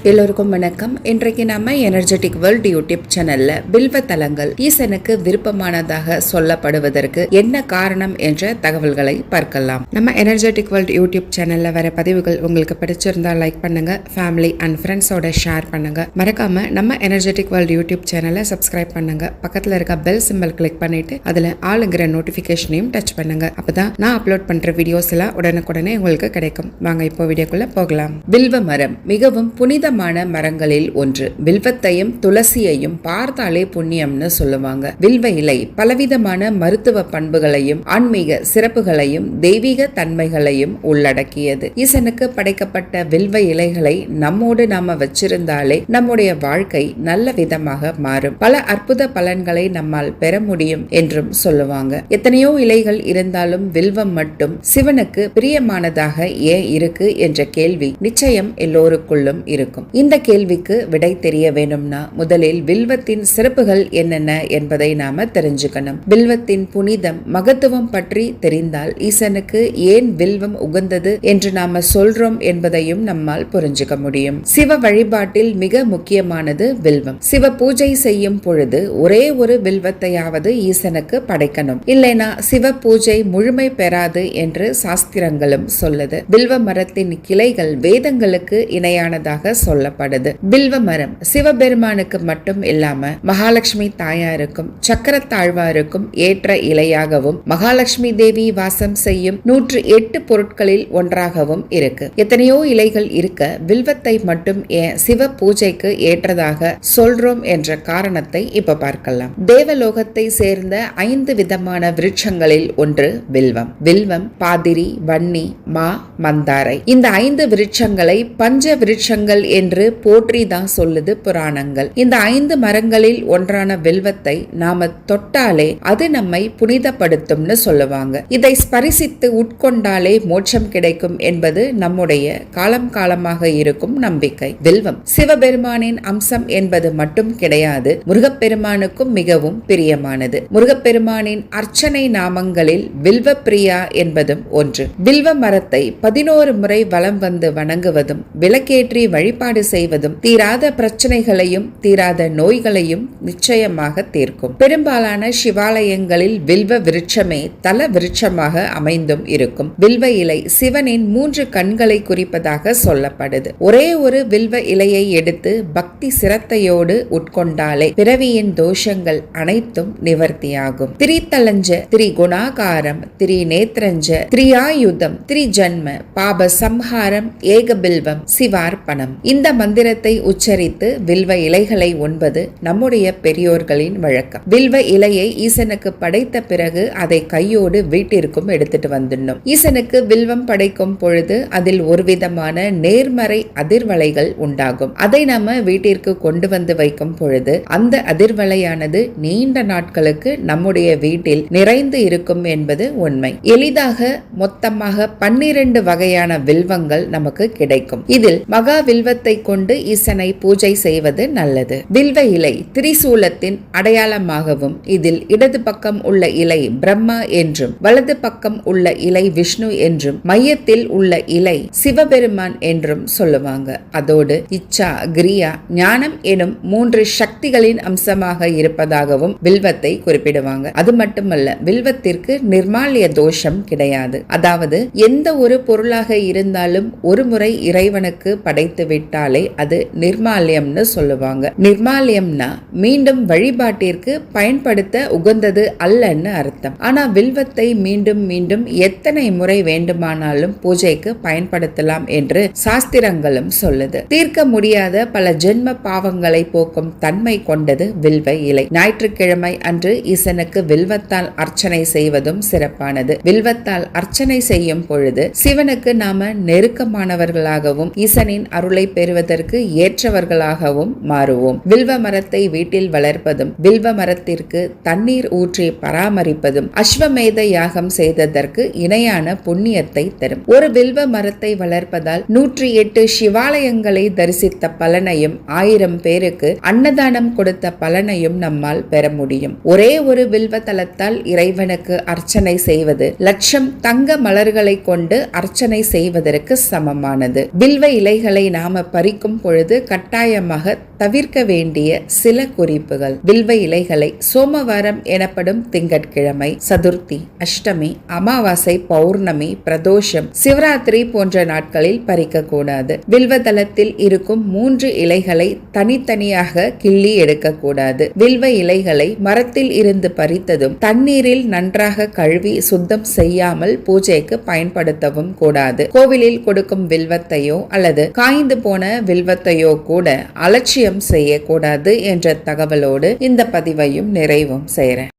எல்லோருக்கும் வணக்கம். இன்றைக்கு நம்ம எனர்ஜெட்டிக் வேர்ல்ட் யூடியூப் சேனல்ல பில்வ தலங்கள் ஈசனுக்கு விருப்பமானதாக சொல்லப்படுவதற்கு என்ன காரணம் என்ற தகவல்களை பார்க்கலாம். நம்ம எனர்ஜெட்டிக் வேர்ல்ட் யூடியூப் சேனல்ல வர பதிவுகள் உங்களுக்கு பிடிச்சிருந்தா லைக் பண்ணுங்க, ஃபேமிலி அண்ட் ஃப்ரெண்ட்ஸோட ஷேர் பண்ணுங்க. மறக்காம நம்ம எனர்ஜெட்டிக் வேர்ல்ட் யூடியூப் சேனலை சப்ஸ்கிரைப் பண்ணுங்க. பக்கத்துல இருக்க பெல் சிம்பல் கிளிக் பண்ணிட்டு அதுல ஆளுங்கிற நோட்டிபிகேஷனையும் டச் பண்ணுங்க. அப்பதான் நான் அப்லோட் பண்ற வீடியோஸ் எல்லாம் உடனுக்குடனே உங்களுக்கு கிடைக்கும். வாங்க இப்போ வீடியோக்குள்ள போகலாம். பில்வ மரம் மிகவும் புனிதமான மரங்களில் ஒன்று. வில்வத்தையும் துளசியையும் பார்த்தாலே புண்ணியம்னு சொல்லுவாங்க. வில்வ இலை பலவிதமான மருத்துவ பண்புகளையும் ஆன்மீக சிறப்புகளையும் தெய்வீக தன்மைகளையும் உள்ளடக்கியது. ஈசனுக்கு படைக்கப்பட்ட வில்வ இலைகளை நம்மோடு நாம வச்சிருந்தாலே நம்முடைய வாழ்க்கை நல்ல விதமாக மாறும். பல அற்புத பலன்களை நம்மால் பெற முடியும் என்றும் சொல்லுவாங்க. எத்தனையோ இலைகள் இருந்தாலும் வில்வம் மட்டும் சிவனுக்கு பிரியமானதாக ஏன் இருக்கு என்ற கேள்வி நிச்சயம் எல்லோருக்குள்ளும் இருக்கும். இந்த கேள்விக்கு விடை தெரிய வேணும்னா முதலில் வில்வத்தின் சிறப்புகள் என்னென்ன என்பதை நாம தெரிஞ்சுக்கணும். வில்வத்தின் புனிதம் மகத்துவம் பற்றி தெரிந்தால் ஈசனுக்கு ஏன் வில்வம் உகந்தது என்று நாம சொல்றோம் என்பதையும் நம்மால் புரிஞ்சுக்க முடியும். சிவ வழிபாட்டில் மிக முக்கியமானது வில்வம். சிவ பூஜை செய்யும் பொழுது ஒரே ஒரு வில்வத்தையாவது ஈசனுக்கு படைக்கணும், இல்லைனா சிவ பூஜை முழுமை பெறாது என்று சாஸ்திரங்களும் சொல்லுது. வில்வ மரத்தின் கிளைகள் வேதங்களுக்கு இணையானதாக சொல்லப்படுது. வில்வ மரம் சிவபெருமானுக்கு மட்டும் இல்லாம மகாலட்சுமி தாயாருக்கும் சக்கரத்தாழ்வாருக்கும் ஏற்ற இலையாகவும் மகாலட்சுமி தேவி வாசம் செய்யும் 108 பொருட்களில் ஒன்றாகவும் இருக்கு. எத்தனையோ இலைகள் இருக்க வில்வத்தை மட்டும் ஏன் சிவ பூஜைக்கு ஏற்றதாக சொல்றோம் என்ற காரணத்தை இப்ப பார்க்கலாம். தேவலோகத்தை சேர்ந்த 5 விதமான விருட்சங்களில் ஒன்று வில்வம். வில்வம், பாதிரி, வன்னி, மா, மந்தாரை இந்த 5 விருட்சங்களை பஞ்ச விருட்சங்கள் என்று போற்றி தான் சொல்லுது புராணங்கள். இந்த 5 மரங்களில் ஒன்றான வில்வத்தை நாம தொட்டாலே அது நம்மை புனிதப்படுத்தும்னு சொல்லுவாங்க. இதை ஸ்பரிசித்து உட்கொண்டாலே மோட்சம் கிடைக்கும் என்பது நம்முடைய காலம் காலமாக இருக்கும் நம்பிக்கை. வில்வம் சிவபெருமானின் அம்சம் என்பது மட்டும் கிடையாது, முருகப்பெருமானுக்கும் மிகவும் பிரியமானது. முருகப்பெருமானின் அர்ச்சனை நாமங்களில் வில்வ பிரியா என்பதும் ஒன்று. வில்வ மரத்தை 11 முறை வலம் வந்து வணங்குவதும் விளக்கேற்றி வழிபாடு செய்வதும் தீராத பிரச்சனைகளையும் தீராத நோய்களையும் நிச்சயமாக தீர்க்கும். பெரும்பாலான சிவாலயங்களில் வில்வ விருட்சமே தல விருட்சமாக அமைந்தும் இருக்கும். வில்வ இலை சிவனின் 3 கண்களை குறிப்பதாக சொல்லப்படுது. ஒரே ஒரு வில்வ இலையை எடுத்து பக்தி சிரத்தையோடு உட்கொண்டாலே பிறவியின் தோஷங்கள் அனைத்தும் நிவர்த்தியாகும். திரிதலஞ்ச திரிகுணாகாரம் திரிநேத்ரஞ்ச திரியாயுதம் திரிஜன்ம பாப சம்ஹாரம் ஏக பில்வம் சிவார்ப்பணம். இந்த மந்திரத்தை உச்சரித்து வில்வ இலைகளை உண்பது நம்முடைய பெரியோர்களின் வழக்கம். வில்வ இலையை ஈசனுக்கு படைத்த பிறகு அதை கையோடு வீட்டிற்கும் எடுத்துட்டு வந்துடணும். ஈசனுக்கு வில்வம் படைக்கும் பொழுது அதில் ஒரு விதமான நேர்மறை அதிர்வலைகள் உண்டாகும். அதை நாம வீட்டிற்கு கொண்டு வந்து வைக்கும் பொழுது அந்த அதிர்வலையானது நீண்ட நாட்களுக்கு நம்முடைய வீட்டில் நிறைந்து இருக்கும் என்பது உண்மை. எளிதாக மொத்தமாக 12 வகையான வில்வங்கள் நமக்கு கிடைக்கும். இதில் மகா வில்வத்தை கொண்டு ஈசனை பூஜை செய்வது நல்லது. வில்வ இலை திரிசூலத்தின் அடையாளமாகவும் இதில் இடது பக்கம் உள்ள இலை பிரம்மா என்றும் வலது பக்கம் உள்ள இலை விஷ்ணு என்றும் மையத்தில் உள்ள இலை சிவபெருமான் என்றும் சொல்லுவாங்க. அதோடு இச்சா, கிரியா, ஞானம் எனும் 3 சக்திகளின் அம்சமாக இருப்பதாகவும் வில்வத்தை குறிப்பிடுவாங்க. அது மட்டுமல்ல, வில்வத்திற்கு நிர்மால்ய தோஷம் கிடையாது. அதாவது எந்த ஒரு பொருளாக இருந்தாலும் ஒரு முறை இறைவனுக்கு படைத்து விட்டாலே அது நிர்மால்யம்னு சொல்லுவாங்க. நிர்மால்யம்னா மீண்டும் வழிபாட்டிற்கு பயன்படுத்த உகந்தது அல்லன்னு அர்த்தம். ஆனா வில்வத்தை மீண்டும் மீண்டும் எத்தனை முறை வேண்டுமானாலும் பூஜைக்கு பயன்படுத்தலாம் என்று சாஸ்திரங்களும் சொல்லுது. தீர்க்க முடியாத பல ஜென்ம பாவங்களை போக்கும் தன்மை கொண்டது வில்வ இலை. ஞாயிற்றுக்கிழமை அன்று ஈசனுக்கு வில்வத்தால் அர்ச்சனை செய்வதும் சிறப்பானது. வில்வத்தால் அர்ச்சனை செய்யும் பொழுது சிவனுக்கு நாம நெருக்கமானவர்களாகவும் ஈசனின் அருளை பெறுவதற்கு ஏற்றவர்களாகவும் மாறுவோம். வில்வ மரத்தை வீட்டில் வளர்ப்பதும் வில்வ மரத்திற்கு தண்ணீர் ஊற்றி பராமரிப்பதும் அஸ்வமேத யாகம் செய்ததற்கு இணையான புண்ணியத்தை தரும். ஒரு வில்வ மரத்தை வளர்ப்பதால் 108 சிவாலயங்களை தரிசித்த பலனையும் 1000 பேருக்கு அன்னதானம் கொடுத்த பலனையும் நம்மால் பெற முடியும். ஒரே ஒரு வில்வ தலத்தால் இறைவனுக்கு அர்ச்சனை செய்வது லட்சம் தங்க மலர்களை கொண்டு அர்ச்சனை செய்வதற்கு சமமானது. வில்வ இலைகளை நாம பறிக்கும் பொழுது கட்டாயமாக தவிர்க்க வேண்டிய சில குறிப்புகள். வில்வ இலைகளை சோமவாரம் எனப்படும் திங்கட்கிழமை, சதுர்த்தி, அஷ்டமி, அமாவாசை, பௌர்ணமி, பிரதோஷம், சிவராத்திரி போன்ற நாட்களில் பறிக்க கூடாது. வில்வதளத்தில் இருக்கும் 3 இலைகளை தனித்தனியாக கிள்ளி எடுக்கக்கூடாது. வில்வ இலைகளை மரத்தில் இருந்து பறித்ததும் தண்ணீரில் நன்றாக கழுவி சுத்தம் செய்யாமல் பூஜைக்கு பயன்படுத்தவும் கூடாது. கோவிலில் கொடுக்கும் வில்வத்தையோ அல்லது காய்ந்து போன வில்வத்தையோ கூட அலட்சியம் செய்யக்கூடாது என்ற தகவலோடு இந்த பதிவையும் நிறைவும் செய்கிறேன்.